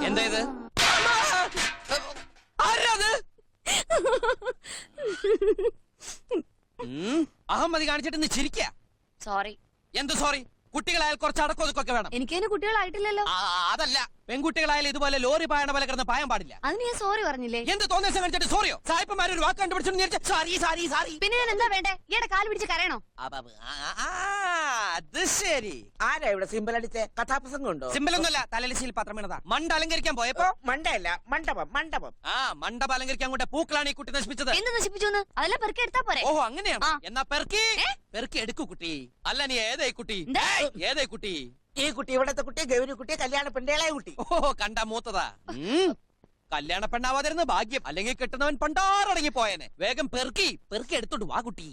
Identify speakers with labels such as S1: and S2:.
S1: എന്താ ഇത്? ആരാത്? അഹമ്മതി കാണിച്ചിട്ട് നീ ചിരിക്ക.
S2: സോറി.
S1: എന്ത് സോറി? കുട്ടികളായാൽ കുറച്ച് അടക്കൊതുക്കൊക്കെ വേണം.
S2: എനിക്കതിന് കുട്ടികളായിട്ടില്ലല്ലോ.
S1: അതല്ല, പെൺകുട്ടികളായാലും ഇതുപോലെ ലോറി പായണ പോലെ കിടന്ന് പായാൻ പാടില്ല.
S2: അതിന് ഞാൻ സോറി പറഞ്ഞില്ലേ?
S1: എന്ത് തോന്നിയ കാണിച്ചിട്ട് സോറിയോ? സായിപ്പന്മാരൊരു വാക്ക് കണ്ടുപിടിച്ചു സാരി സാരി സാരി.
S2: പിന്നെ ഞാൻ എന്താ വേണ്ടേ? ഈയുടെ കാല് പിടിച്ച് കരയണോ?
S1: അത് ശരി.
S3: ആരാ ഇവിടെ സിമ്പിൾ അടിച്ച കഥാപ്രസംഗം ഉണ്ടോ?
S1: സിമ്പിൾ ഒന്നുമല്ല, തലലിശയിൽ പത്രം വീണതാ. മണ്ട അലങ്കരിക്കാൻ പോയപ്പോ.
S3: മണ്ടയല്ല, മണ്ഡപം മണ്ഡപം.
S1: മണ്ഡപം അലങ്കരിക്കാൻ കൊണ്ട് പൂക്കളാണ് ഈ കുട്ടി നശിപ്പിച്ചത്.
S2: എന്ത് നശിപ്പിച്ചു? അതെല്ലാം പെറുക്കി എടുത്താ പോരെ?
S1: ഓഹോ, അങ്ങനെയാണ്. എന്നാ പെറുക്കി എടുക്കൂ കുട്ടി. അല്ല, നീ ഏതായി കുട്ടി? ഏതായി കുട്ടി?
S3: ഈ കുട്ടി ഇവിടത്തെ കുട്ടി, ഗൗരി കുട്ടി, കല്യാണ പെണ്ണേളായ കുട്ടി.
S1: ഓഹോ, കണ്ടാ മൂത്തതാ. കല്യാണ പെണ്ണാവാതിരുന്ന ഭാഗ്യം, അല്ലെങ്കിൽ കെട്ടുന്നവൻ പണ്ടാറടങ്ങി പോയനെ. വേഗം പെറുക്കി എടുത്തോണ്ട് വാ കുട്ടി.